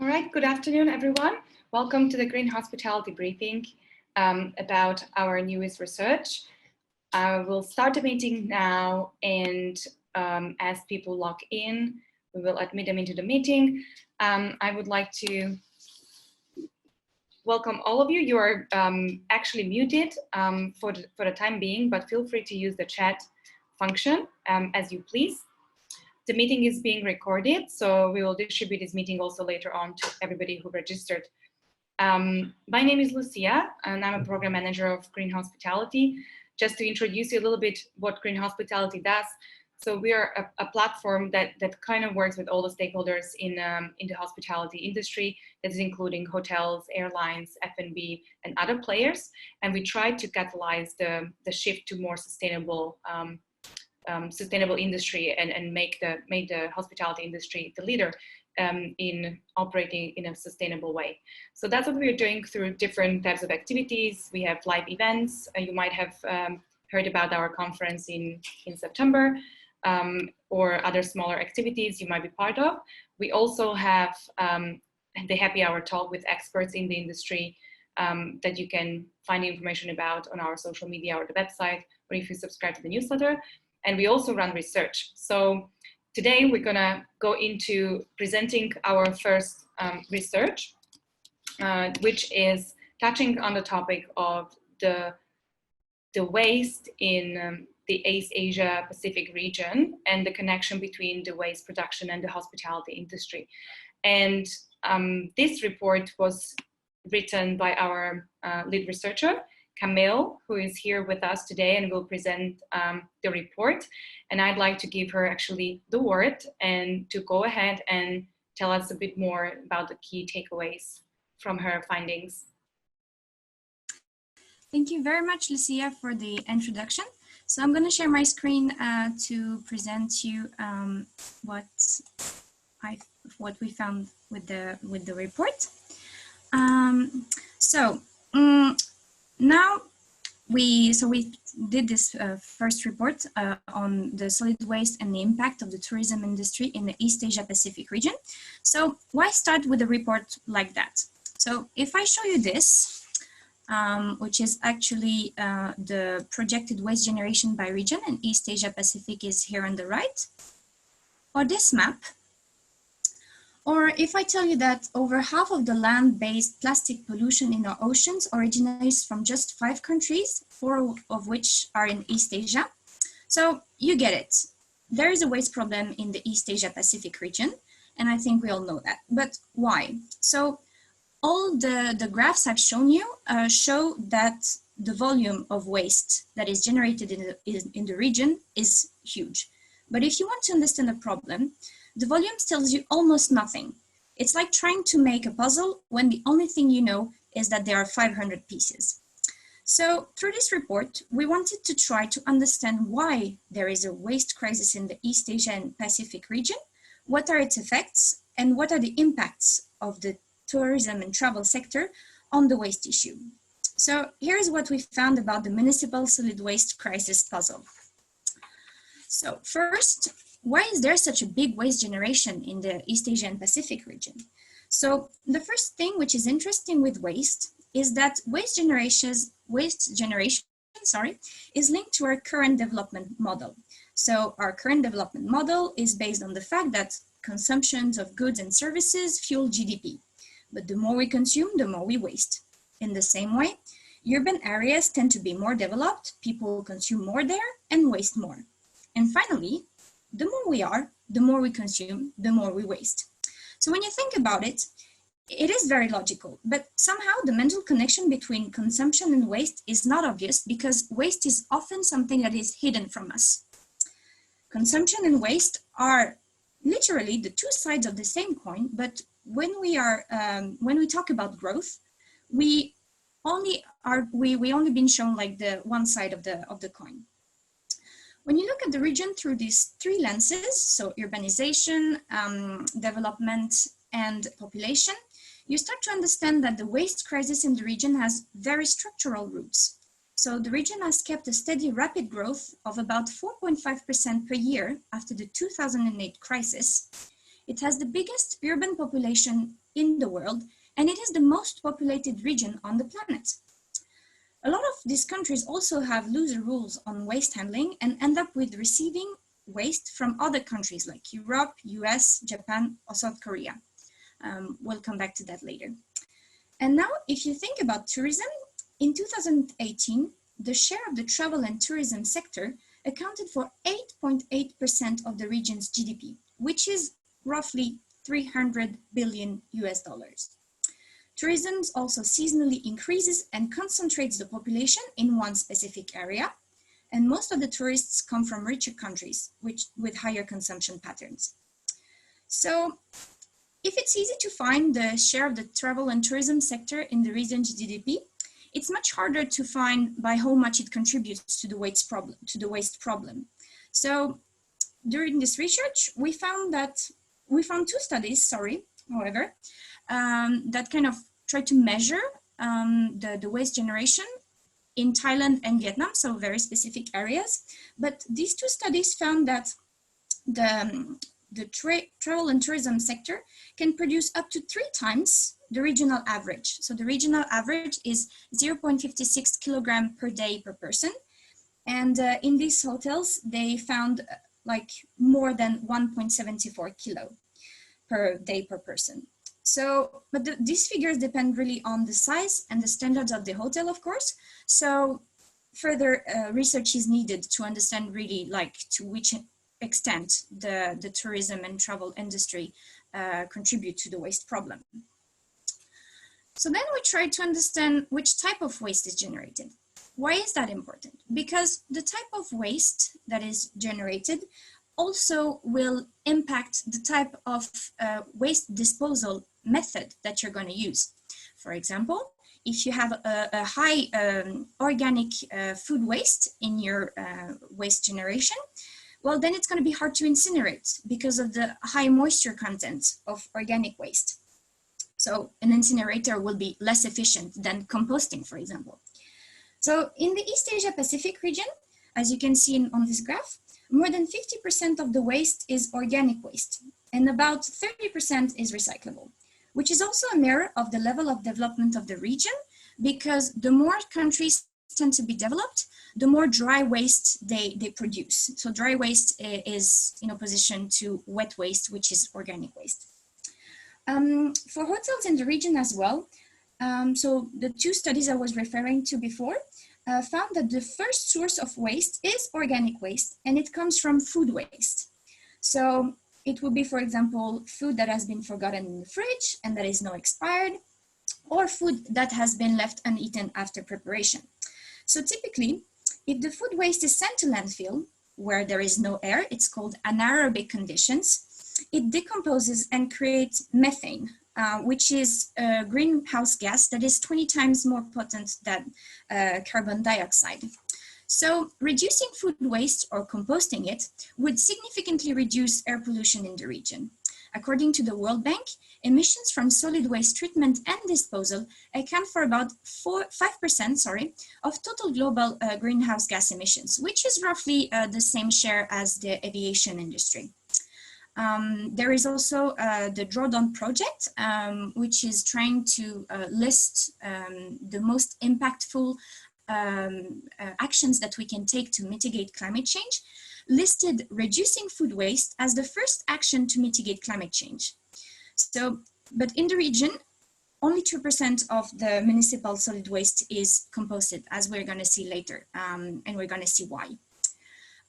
All right, good afternoon, everyone. Welcome to the Green Hospitality briefing about our newest research. I will start the meeting now, and as people log in, we will admit them into the meeting. I would like to welcome all of you. You are actually muted for the time being, but feel free to use the chat function as you please. The meeting is being recorded, so we will distribute this meeting also later on to everybody who registered. My name is Lucia, and I'm a program manager of Green Hospitality. Just to introduce you a little bit what Green Hospitality does. So we are a platform that kind of works with all the stakeholders in the hospitality industry. That is including hotels, airlines, F&B, and other players. And we try to catalyze the shift to more sustainable industry and make the hospitality industry the leader in operating in a sustainable way. So that's what we're doing through different types of activities. We have live events. You might have heard about our conference in September, or other smaller activities you might be part of. We also have the happy hour talk with experts in the industry that you can find information about on our social media or the website, or if you subscribe to the newsletter. And we also run research. So today we're gonna go into presenting our first research, which is touching on the topic of the waste in the East Asia Pacific region and the connection between the waste production and the hospitality industry. And this report was written by our lead researcher, Camille, who is here with us today and will present the report. And I'd like to give her actually the word and to go ahead and tell us a bit more about the key takeaways from her findings. Thank you very much, Lucia, for the introduction. So I'm going to share my screen to present you what we found with the report. Now we did this first report on the solid waste and the impact of the tourism industry in the East Asia Pacific region. So why start with a report like that? So if I show you this, which is actually the projected waste generation by region, and East Asia Pacific is here on the right, or this map, or if I tell you that over half of the land-based plastic pollution in our oceans originates from just 5 countries, 4 of which are in East Asia. So you get it. There is a waste problem in the East Asia Pacific region, and I think we all know that. But why? So all the graphs I've shown you show that the volume of waste that is generated in the region is huge. But if you want to understand the problem, the volume tells you almost nothing. It's like trying to make a puzzle when the only thing you know is that there are 500 pieces. So through this report, we wanted to try to understand why there is a waste crisis in the East Asia and Pacific region, what are its effects, and what are the impacts of the tourism and travel sector on the waste issue. So here's what we found about the municipal solid waste crisis puzzle. So first, why is there such a big waste generation in the East Asia and Pacific region? So the first thing which is interesting with waste is that waste generation is linked to our current development model. So our current development model is based on the fact that consumptions of goods and services fuel GDP. But the more we consume, the more we waste. In the same way, urban areas tend to be more developed, people consume more there and waste more. And finally, the more we are, the more we consume, the more we waste. So when you think about it, it is very logical, but somehow the mental connection between consumption and waste is not obvious because waste is often something that is hidden from us. Consumption and waste are literally the two sides of the same coin, but when we talk about growth, we only been shown like the one side of the coin. When you look at the region through these 3 lenses, so urbanization, development, and population, you start to understand that the waste crisis in the region has very structural roots. So the region has kept a steady rapid growth of about 4.5% per year after the 2008 crisis. It has the biggest urban population in the world, and it is the most populated region on the planet. A lot of these countries also have looser rules on waste handling and end up with receiving waste from other countries like Europe, US, Japan, or South Korea. We'll come back to that later. And now, if you think about tourism, in 2018, the share of the travel and tourism sector accounted for 8.8% of the region's GDP, which is roughly 300 billion US dollars. Tourism also seasonally increases and concentrates the population in one specific area, and most of the tourists come from richer countries with higher consumption patterns. So, if it's easy to find the share of the travel and tourism sector in the region's GDP, it's much harder to find by how much it contributes to the waste problem. So, during this research, we found two studies, however, that kind of try to measure the waste generation in Thailand and Vietnam, so very specific areas. But these two studies found that the travel and tourism sector can produce up to 3 times the regional average. So the regional average is 0.56 kilogram per day per person. And in these hotels, they found like more than 1.74 kilo per day per person. So, but these figures depend really on the size and the standards of the hotel, of course. So further research is needed to understand really like to which extent the tourism and travel industry contribute to the waste problem. So then we try to understand which type of waste is generated. Why is that important? Because the type of waste that is generated also will impact the type of waste disposal method that you're going to use. For example, if you have a high organic food waste in your waste generation, well, then it's going to be hard to incinerate because of the high moisture content of organic waste. So an incinerator will be less efficient than composting, for example. So in the East Asia Pacific region, as you can see on this graph, more than 50% of the waste is organic waste, and about 30% is recyclable, which is also a mirror of the level of development of the region, because the more countries tend to be developed, the more dry waste they produce. So dry waste is in opposition to wet waste, which is organic waste. For hotels in the region as well, so the two studies I was referring to before found that the first source of waste is organic waste, and it comes from food waste. So it would be, for example, food that has been forgotten in the fridge and that is now expired, or food that has been left uneaten after preparation. So typically, if the food waste is sent to landfill, where there is no air, it's called anaerobic conditions, it decomposes and creates methane, which is a greenhouse gas that is 20 times more potent than carbon dioxide. So reducing food waste or composting it would significantly reduce air pollution in the region. According to the World Bank, emissions from solid waste treatment and disposal account for about 5% of total global greenhouse gas emissions, which is roughly the same share as the aviation industry. There is also the Drawdown project, which is trying to list the most impactful actions that we can take to mitigate climate change, listed reducing food waste as the first action to mitigate climate change. So, but in the region, only 2% of the municipal solid waste is composted, as we're going to see later, and we're going to see why.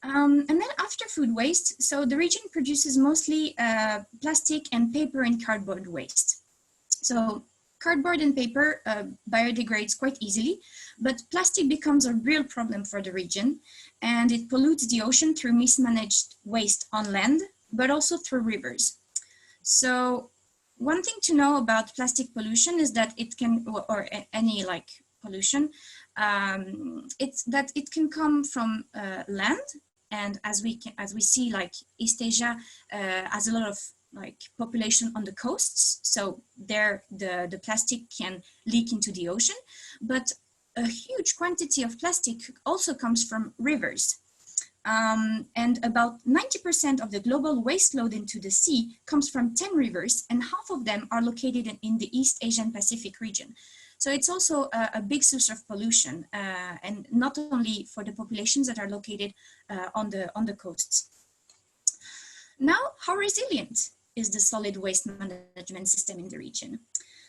And then after food waste, so the region produces mostly plastic and paper and cardboard waste. So cardboard and paper biodegrades quite easily, but plastic becomes a real problem for the region, and it pollutes the ocean through mismanaged waste on land, but also through rivers. So one thing to know about plastic pollution is that it can, or any like pollution, it's that it can come from land. And as we see, like East Asia has a lot of like population on the coasts, so there the plastic can leak into the ocean. But a huge quantity of plastic also comes from rivers. And about 90% of the global waste load into the sea comes from 10 rivers, and half of them are located in the East Asian Pacific region. So it's also a big source of pollution, and not only for the populations that are located on the coasts. Now, how resilient is the solid waste management system in the region?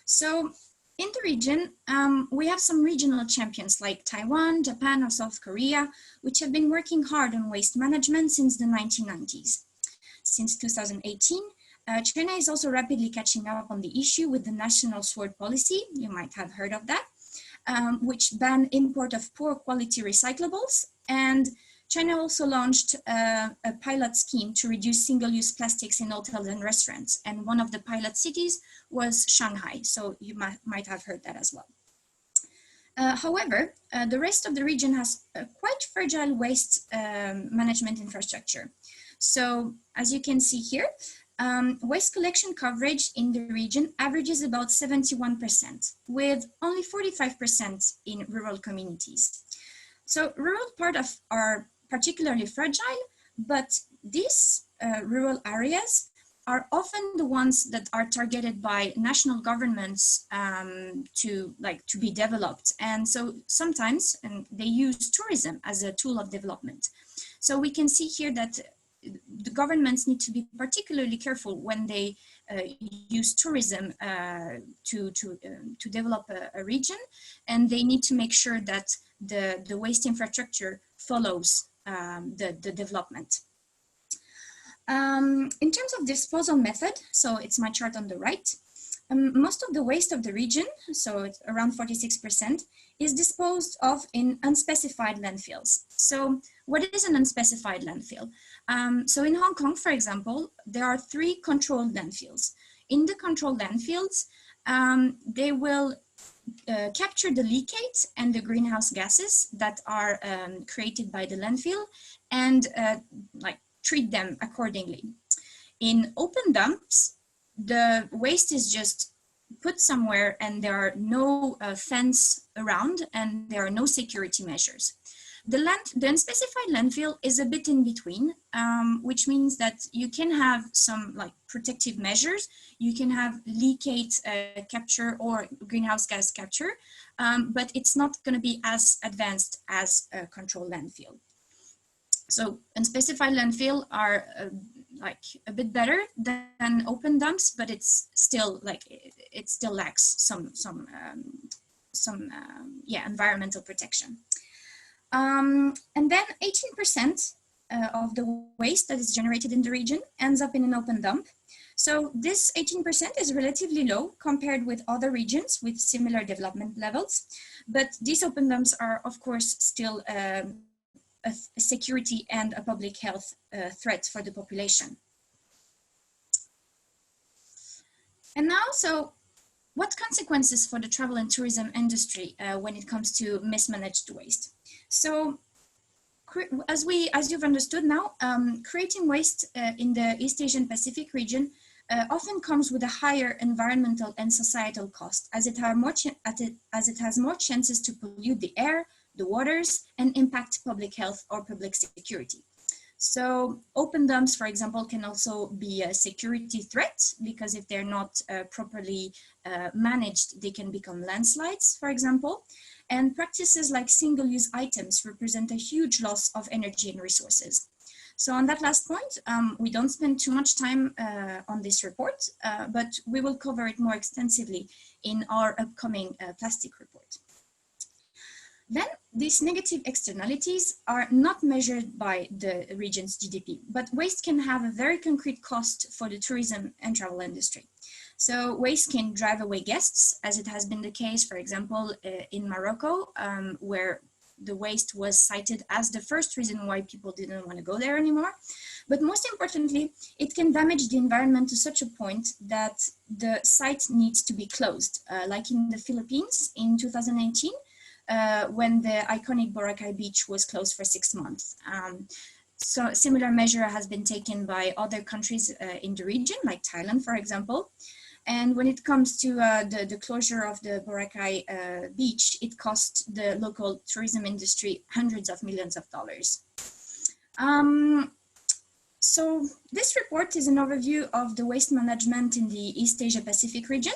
So in the region, we have some regional champions like Taiwan, Japan, or South Korea, which have been working hard on waste management since the 1990s. Since 2018, China is also rapidly catching up on the issue with the National Sword Policy, you might have heard of that, which banned import of poor quality recyclables. And China also launched a pilot scheme to reduce single-use plastics in hotels and restaurants. And one of the pilot cities was Shanghai, so you might have heard that as well. However, the rest of the region has a quite fragile waste management infrastructure. So as you can see here, waste collection coverage in the region averages about 71%, with only 45% in rural communities. So rural parts are particularly fragile, but these rural areas are often the ones that are targeted by national governments to be developed. And so sometimes they use tourism as a tool of development. So we can see here that the governments need to be particularly careful when they use tourism to develop a region, and they need to make sure that the waste infrastructure follows the development. In terms of disposal method, so it's my chart on the right, most of the waste of the region, so it's around 46%, is disposed of in unspecified landfills. So what is an unspecified landfill? So in Hong Kong, for example, there are 3 controlled landfills. In the controlled landfills, they will capture the leachate and the greenhouse gases that are created by the landfill and treat them accordingly. In open dumps, the waste is just put somewhere and there are no fence around and there are no security measures. The unspecified landfill is a bit in between, which means that you can have some protective measures. You can have leachate capture or greenhouse gas capture, but it's not going to be as advanced as a controlled landfill. So unspecified landfill are a bit better than open dumps, but it's still it still lacks some environmental protection. And then 18% of the waste that is generated in the region ends up in an open dump. So this 18% is relatively low compared with other regions with similar development levels, but these open dumps are of course still a security and a public health threat for the population. And now, so what consequences for the travel and tourism industry when it comes to mismanaged waste? So as you've understood now, creating waste in the East Asian Pacific region often comes with a higher environmental and societal cost, as it has more chances to pollute the air, the waters, and impact public health or public security. So open dumps, for example, can also be a security threat because if they're not properly managed, they can become landslides, for example. And practices like single-use items represent a huge loss of energy and resources. So on that last point, we don't spend too much time on this report, but we will cover it more extensively in our upcoming plastic report. Then these negative externalities are not measured by the region's GDP, but waste can have a very concrete cost for the tourism and travel industry. So waste can drive away guests, as it has been the case, for example, in Morocco, where the waste was cited as the first reason why people didn't want to go there anymore. But most importantly, it can damage the environment to such a point that the site needs to be closed, like in the Philippines in 2018, when the iconic Boracay beach was closed for 6 months. So a similar measure has been taken by other countries in the region, like Thailand, for example. And when it comes to the closure of the Boracay beach, it cost the local tourism industry hundreds of millions of dollars. Um, so this report is an overview of the waste management in the East Asia Pacific region.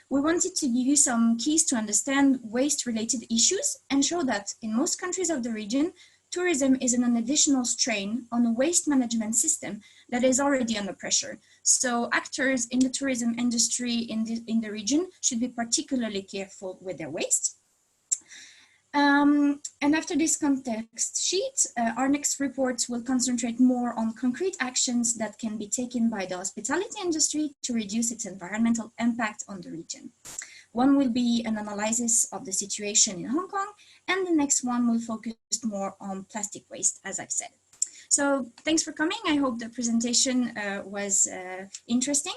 We wanted to give you some keys to understand waste-related issues and show that in most countries of the region, tourism is an additional strain on a waste management system that is already under pressure. So actors in the tourism industry in the region should be particularly careful with their waste. And after this context sheet, our next reports will concentrate more on concrete actions that can be taken by the hospitality industry to reduce its environmental impact on the region. One will be an analysis of the situation in Hong Kong, and the next one will focus more on plastic waste, as I've said. So thanks for coming. I hope the presentation was interesting.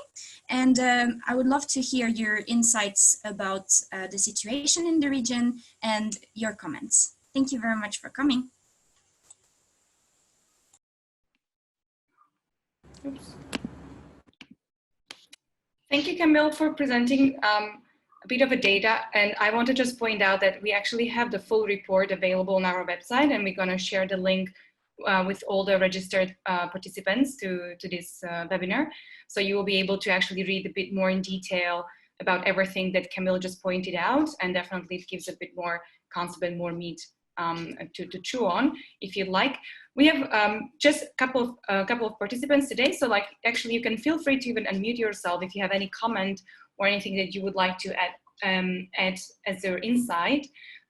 And I would love to hear your insights about the situation in the region and your comments. Thank you very much for coming. Oops. Thank you, Camille, for presenting a bit of a data. And I want to just point out that we actually have the full report available on our website, and we're going to share the link with all the registered participants to this webinar. So you will be able to actually read a bit more in detail about everything that Camille just pointed out, and definitely it gives a bit more concept and more meat to chew on, if you'd like. We have just a couple of participants today, so like actually you can feel free to even unmute yourself if you have any comment or anything that you would like to add as your insight.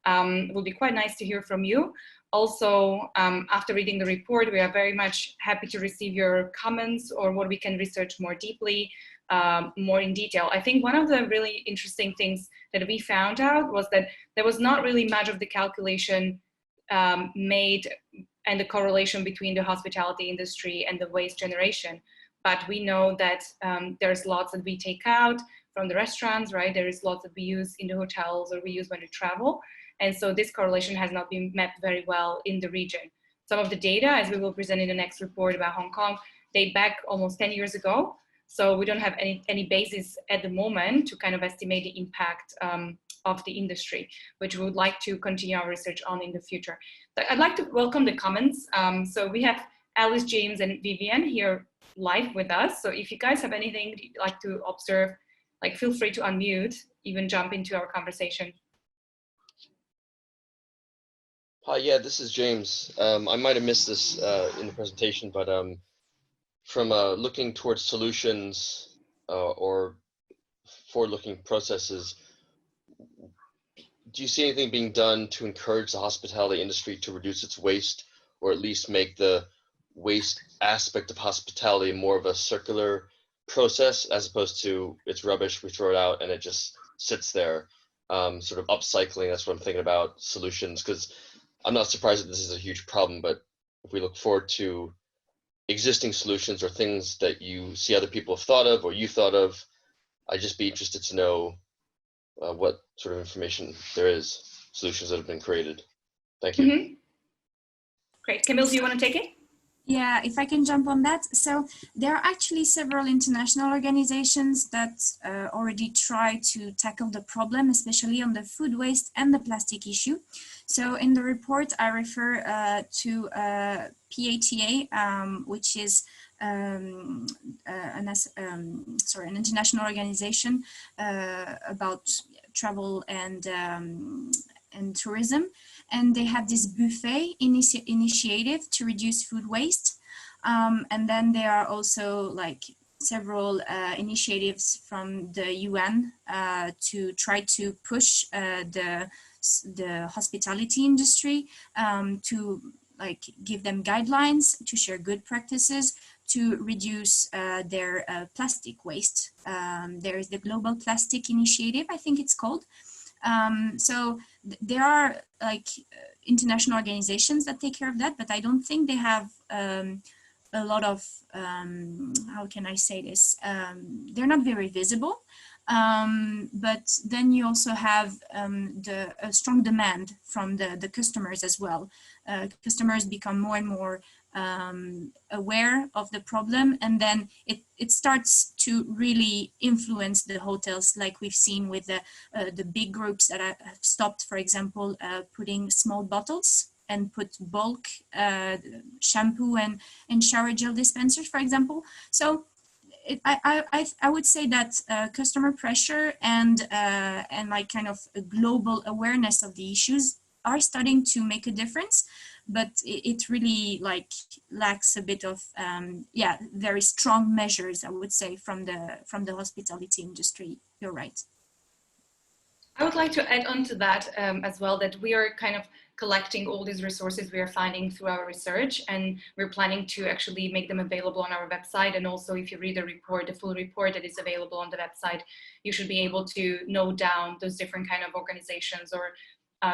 It would be quite nice to hear from you. Also, after reading the report, we are very much happy to receive your comments or what we can research more deeply, more in detail. I think one of the really interesting things that we found out was that there was not really much of the calculation made and the correlation between the hospitality industry and the waste generation. But we know that there's lots that we take out from the restaurants, right? There is lots that we use in the hotels or we use when we travel. And so this correlation has not been mapped very well in the region. Some of the data, as we will present in the next report about Hong Kong, date back almost 10 years ago. So we don't have any basis at the moment to kind of estimate the impact of the industry, which we would like to continue our research on in the future. But I'd like to welcome the comments. So we have Alice, James, and Vivian here live with us. So if you guys have anything you'd like to observe, like feel free to unmute, even jump into our conversation. Hi, yeah, this is James. I might have missed this in the presentation, but from looking towards solutions or forward-looking processes, do you see anything being done to encourage the hospitality industry to reduce its waste, or at least make the waste aspect of hospitality more of a circular process, as opposed to it's rubbish, we throw it out and it just sits there? Sort of upcycling, that's what I'm thinking about, solutions, because I'm not surprised that this is a huge problem, but if we look forward to existing solutions or things that you see other people have thought of or you thought of, I'd just be interested to know what sort of information there is, solutions that have been created. Thank you. Mm-hmm. Great. Camille, do you want to take it? Yeah, if I can jump on that. So there are actually several international organizations that already try to tackle the problem, especially on the food waste and the plastic issue. So in the report, I refer to PATA, which is an international organization about travel and tourism. And they have this buffet initiative to reduce food waste. And then there are also like several initiatives from the UN to try to push the hospitality industry to like give them guidelines, to share good practices, to reduce their plastic waste. There is the Global Plastic Initiative, I think it's called. So there are like international organizations that take care of that, but I don't think they have a lot of, how can I say this? They're not very visible. But then you also have a strong demand from the customers as well. Customers become more and more aware of the problem, and then it starts to really influence the hotels, like we've seen with the big groups that have stopped, for example, putting small bottles and put bulk shampoo and shower gel dispensers, for example. So I would say that customer pressure and like kind of a global awareness of the issues are starting to make a difference, but it really like lacks a bit of yeah, very strong measures, I would say, from the hospitality industry. You're right. I would like to add on to that as well, that we are kind of collecting all these resources we are finding through our research, and we're planning to actually make them available on our website. And also, if you read the report, the full report that is available on the website, you should be able to note down those different kind of organizations or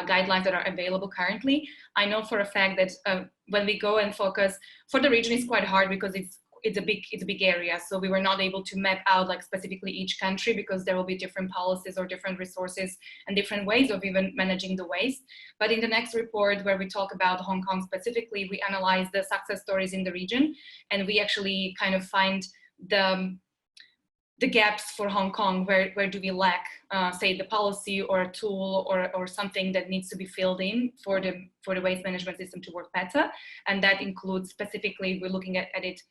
guidelines that are available currently. I know for a fact that when we go and focus for the region, it's quite hard because it's a big area. So we were not able to map out like specifically each country, because there will be different policies or different resources and different ways of even managing the waste. But in the next report, where we talk about Hong Kong specifically, we analyze the success stories in the region, and we actually kind of find the gaps for Hong Kong. Where do we lack, say, the policy or a tool or something that needs to be filled in for the waste management system to work better. And that includes specifically, we're looking at it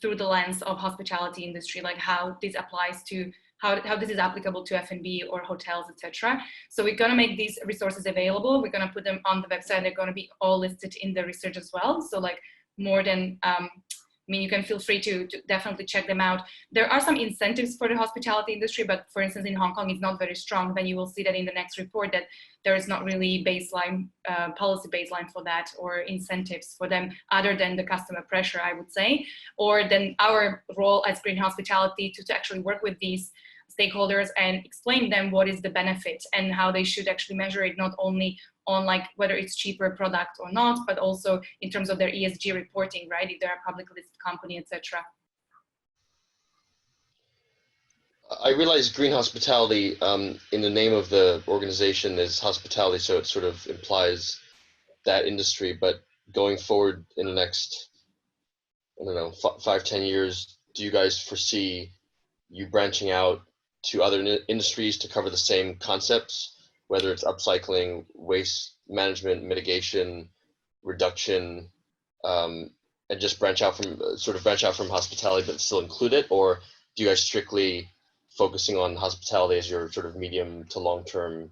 through the lens of hospitality industry, like how this applies to, how this is applicable to F&B or hotels, etc. So we're gonna make these resources available. We're gonna put them on the website. They're gonna be all listed in the research as well. So like more than, I mean, you can feel free to definitely check them out. There are some incentives for the hospitality industry, but for instance, in Hong Kong, it's not very strong. Then you will see that in the next report that there is not really baseline, policy baseline for that, or incentives for them other than the customer pressure, I would say, or then our role as Green Hospitality to actually work with these stakeholders and explain them what is the benefit and how they should actually measure it, not only on like whether it's cheaper product or not, but also in terms of their ESG reporting, right? If they're a publicly listed company, etc. I realize Green Hospitality, in the name of the organization, is hospitality, so it sort of implies that industry. But going forward in the next, I don't know, 5-10 years, do you guys foresee you branching out to other industries to cover the same concepts, whether it's upcycling, waste management, mitigation, reduction, and just branch out from hospitality, but still include it? Or do you guys strictly focusing on hospitality as your sort of medium to long-term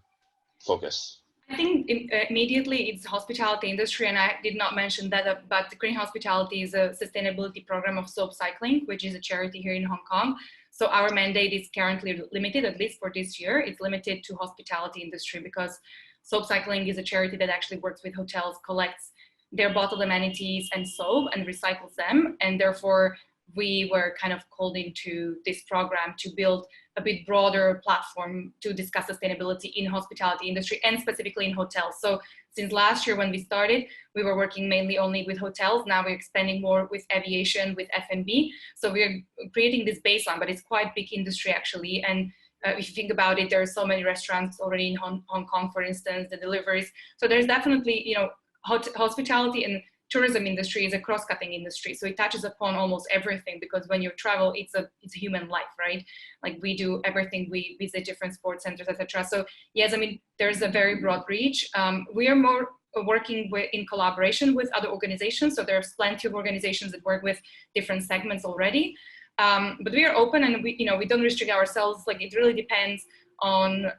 focus? I think immediately it's hospitality industry, and I did not mention that, but the Green Hospitality is a sustainability program of Soap Cycling, which is a charity here in Hong Kong. So our mandate is currently limited, at least for this year, it's limited to hospitality industry, because Soap Cycling is a charity that actually works with hotels, collects their bottled amenities and soap and recycles them. And therefore, we were kind of called into this program to build a bit broader platform to discuss sustainability in hospitality industry and specifically in hotels. So since last year when we started, we were working mainly only with hotels. Now we're expanding more with aviation, with F&B. So we're creating this baseline, but it's quite big industry actually. And if you think about it, there are so many restaurants already in Hong Kong, for instance, the deliveries. So there's definitely, you know, hospitality and tourism industry is a cross-cutting industry, so it touches upon almost everything, because when you travel, it's a human life, right? Like we do everything, we visit different sports centers, etc. So yes, I mean, there's a very broad reach. We are more working in collaboration with other organizations, so there's plenty of organizations that work with different segments already. But we are open, and we don't restrict ourselves. Like it really depends on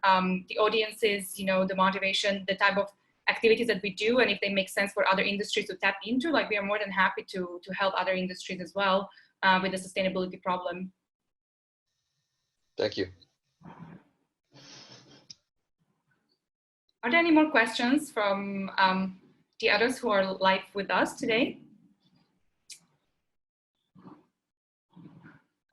the audiences, the motivation, the type of activities that we do, and if they make sense for other industries to tap into. Like we are more than happy to help other industries as well with the sustainability problem. Thank you. Are there any more questions from the others who are live with us today?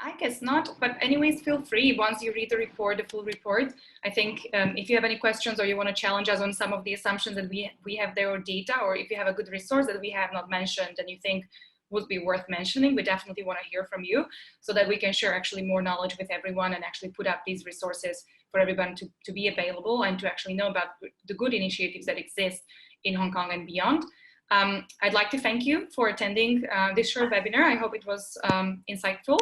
I guess not, but anyways, feel free once you read the report, the full report. I think if you have any questions or you want to challenge us on some of the assumptions that we have there or data, or if you have a good resource that we have not mentioned and you think would be worth mentioning, we definitely want to hear from you so that we can share actually more knowledge with everyone and actually put up these resources for everyone to be available and to actually know about the good initiatives that exist in Hong Kong and beyond. I'd like to thank you for attending this short webinar. I hope it was insightful.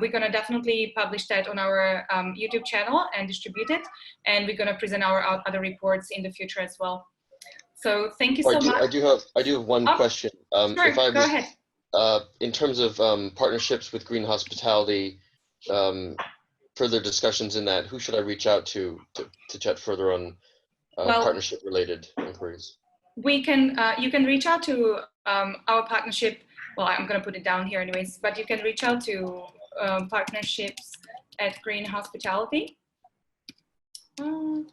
We're going to definitely publish that on our YouTube channel and distribute it. And we're going to present our other reports in the future as well. So thank you so much. I do have one question. Sure, If I go was, ahead. in terms of partnerships with green hospitality, further discussions in that, who should I reach out to chat further on partnership related inquiries? We can, you can reach out to our partnership. Well, I'm going to put it down here anyways, but you can reach out to partnerships at Green Hospitality. And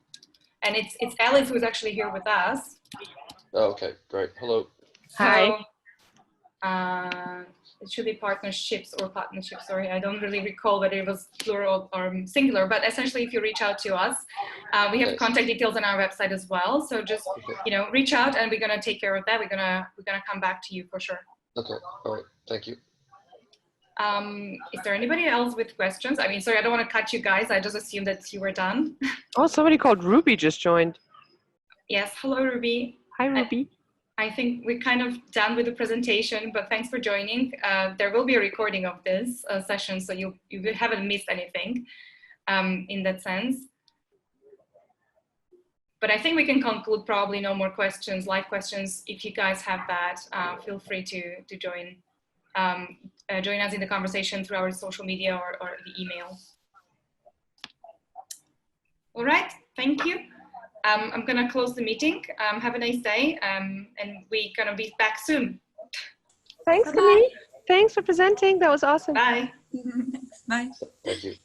it's Alice who's actually here with us. Oh, okay, great. Hello. So, it should be partnerships or partnerships. Sorry, I don't really recall whether it was plural or singular, but essentially if you reach out to us, we have contact details on our website as well. So just, reach out and we're going to take care of that. We're going to come back to you for sure. Okay. All right. Thank you. Is there anybody else with questions? I mean, sorry, I don't want to cut you guys. I just assumed that you were done. Oh, somebody called Ruby just joined. Yes. Hello, Ruby. Hi, Ruby. I think we're kind of done with the presentation, but thanks for joining. There will be a recording of this session, so you haven't missed anything in that sense. But I think we can conclude, probably no more questions, live questions. If you guys have that, feel free to join us in the conversation through our social media or the email. All right, thank you. I'm gonna close the meeting. Have a nice day, and we're gonna be back soon. Thanks, Camille. Thanks for presenting. That was awesome. Bye. Bye. Thank you.